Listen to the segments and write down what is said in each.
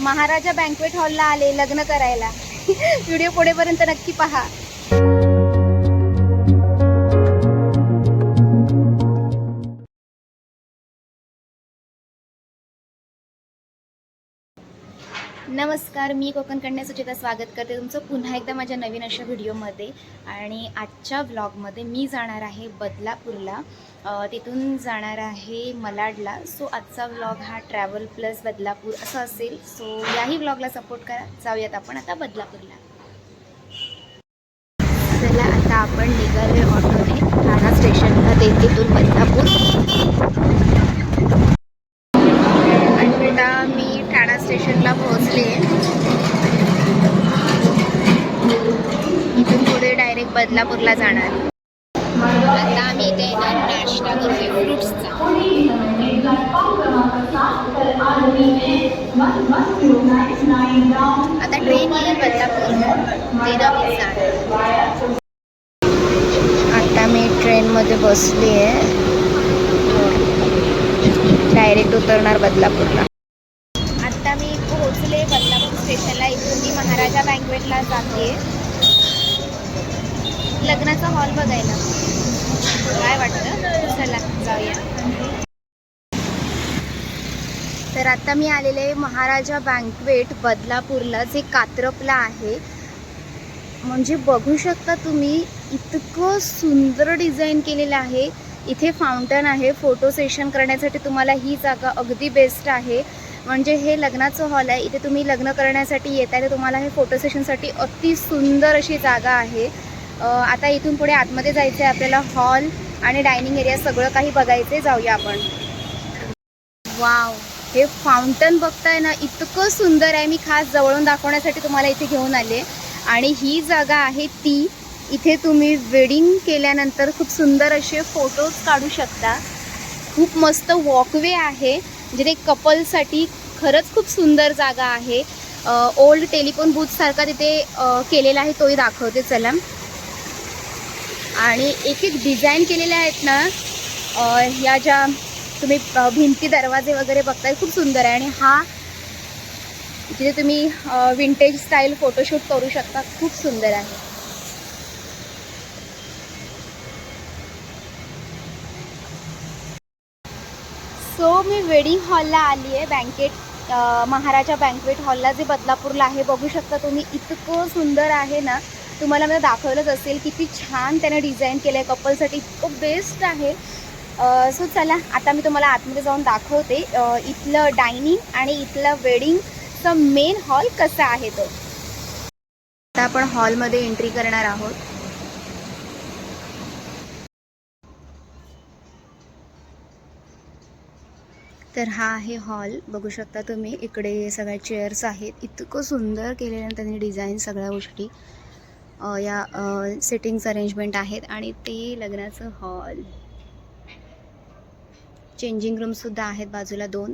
महाराजा banquet हॉलला आले लग्न करायला. व्हिडिओ पुढेपर्यंत नक्की पहा. नमस्कार, मी कोकण कन्या सुचिता स्वागत करते तुमचं पुन्हा एकदा माझ्या नवीन अशा व्हिडिओमध्ये. आणि आजच्या व्लॉगमध्ये मी जाणार आहे बदलापूरला, तिथून जाणार आहे मलाडला. सो आजचा व्लॉग हा ट्रॅव्हल प्लस बदलापूर असा असेल. सो याही व्लॉगला सपोर्ट करा. जाऊयात आपण आता बदलापूरला. चला, आता आपण निघाले ऑटोने ठाणा स्टेशनला, तिथून बदलापूर. आता मी ठाणा स्टेशनला पोहोचले. इथून पुढे डायरेक्ट बदलापूरला जाणार. आता आम्ही इथे नाश्ता करतोय फ्रूट्सचा. आता ट्रेन येईल बदलापूर, ट्रेन आम्ही जाणार. आता मी ट्रेनमध्ये बसली आहे, डायरेक्ट उतरणार बदलापूरला. आता मी पोहोचले बदलापूर स्टेशनला. इथून मी महाराजा बँक्वेटला जाते लग्नाचा हॉल बघायला. काय वाटतं, चला जाऊया. तर आता मी आलेले महाराजा बँक्वेट बदलापूरला, जे कात्रपला आहे. म्हणजे बघू शकता तुम्ही, इतकं सुंदर डिझाईन केलेलं आहे. इथे फाउंटन आहे, फोटो सेशन करण्यासाठी तुम्हाला ही जागा अगदी बेस्ट आहे. म्हणजे हे लग्नाचं हॉल आहे, इथे तुम्ही लग्न करण्यासाठी येताय तर तुम्हाला हे फोटो सेशनसाठी अति सुंदर अशी जागा आहे. आता इथून पुढे आतमध्ये जायचं आहे आपल्याला. हॉल आणि डायनिंग एरिया सगळं काही बघायचं. जाऊया आपण. वाव, हे फाउंटन बघताय ना, इतकं सुंदर आहे. मी खास जवळून दाखवण्यासाठी तुम्हाला इथे घेऊन आले. आणि ही जागा आहे ती, इथे तुम्ही वेडिंग केल्यानंतर खूप सुंदर असे फोटोज काढू शकता. खूप मस्त वॉकवे आहे, जिथे कपलसाठी खरंच खूप सुंदर जागा आहे. ओल्ड टेलिफोन बूथ सारखा तिथे केलेला आहे, तोही दाखवते चला. आणि एक एक डिझाईन केलेल्या आहेत ना, ह्या ज्या तुम्ही भिंती दरवाजे वगैरे बघताय, खूप सुंदर आहे. आणि हा जिथे तुम्ही विंटेज स्टाईल फोटोशूट करू शकता, खूप सुंदर आहे. सो मी वेडिंग हॉलला आली आहे, महाराजा बँक्वेट हॉलला, जे बदलापूरला आहे. बघू शकता तुम्ही, इतकं सुंदर आहे ना. तुम्हाला मला दाखवलंच असेल किती छान त्याने डिझाईन केलं आहे. कपलसाठी इतकं बेस्ट आहे. सो चला, आता मी तुम्हाला आतमध्ये जाऊन दाखवते इथलं डायनिंग आणि इथलं वेडिंगचं मेन हॉल कसा आहे तो. आता आपण हॉलमध्ये एंट्री करणार आहोत. तर हा आहे हॉल, बघू शकता तुम्ही. इकडे सगळ्या चेअर्स आहेत. इतकं सुंदर केलेलं आहे त्यांनी डिझाईन. सगळ्या गोष्टी या सिटिंग्स अरेंजमेंट आहेत. आणि ते लग्नाचं हॉल. चेंजिंग रूमसुद्धा आहेत बाजूला दोन.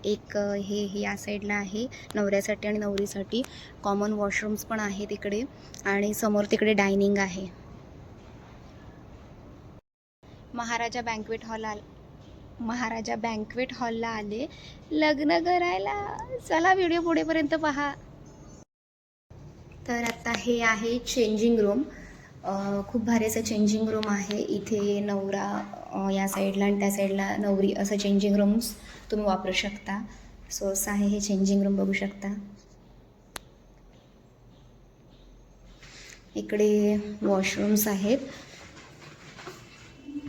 एक हे या साईडला आहे नवऱ्यासाठी आणि नवरीसाठी. कॉमन वॉशरूम्स पण आहेत इकडे. आणि समोर तिकडे डायनिंग आहे. महाराजा बँक्वेट हॉलला आले लग्न करायला. चला, व्हिडिओ पुढेपर्यंत पहा. तर आता हे आहे चेंजिंग रूम. खूप भारी असं चेंजिंग रूम आहे. इथे नवरा या साईडला आणि त्या साईडला नवरी, असं चेंजिंग रूम्स तुम्ही वापरू शकता. सो असं आहे हे चेंजिंग रूम, बघू शकता. इकडे वॉशरूम्स आहेत.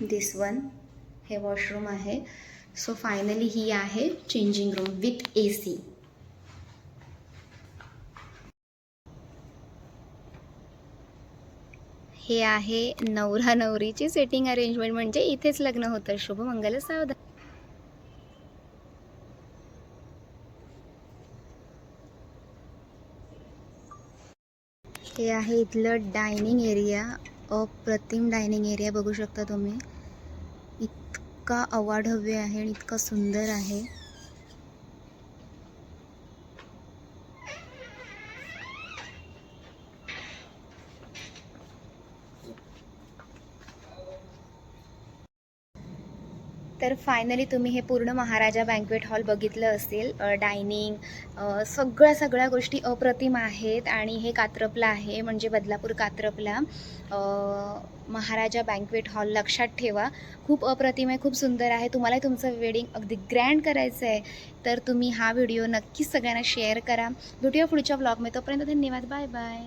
दिस वन, हे वॉशरूम आहे. सो फायनली ही आहे चेंजिंग रूम विथ AC. हे आहे नवरा नवरीची सेटिंग अरेंजमेंट. म्हणजे इथेच लग्न होतं. शुभमंगल सावधान. हे आहे इथलं डायनिंग एरिया. अप्रतिम डायनिंग एरिया, बघू शकता तुम्ही. इतका अवाढव्य आहे आणि इतका सुंदर आहे. तर फायनली तुम्ही हे पूर्ण महाराजा बँक्वेट हॉल बघितलं असेल. डायनिंग सगळ्या गोष्टी अप्रतिम आहेत. आणि हे कात्रपला आहे, म्हणजे बदलापूर कात्रपला महाराजा बँक्वेट हॉल. लक्षात ठेवा, खूप अप्रतिम आहे, खूप सुंदर आहे. तुम्हालाही तुमचं वेडिंग अगदी ग्रँड करायचं आहे तर तुम्ही हा व्हिडिओ नक्कीच सगळ्यांना शेअर करा. भेटूया पुढच्या ब्लॉगमध्ये. तोपर्यंत धन्यवाद. Bye bye.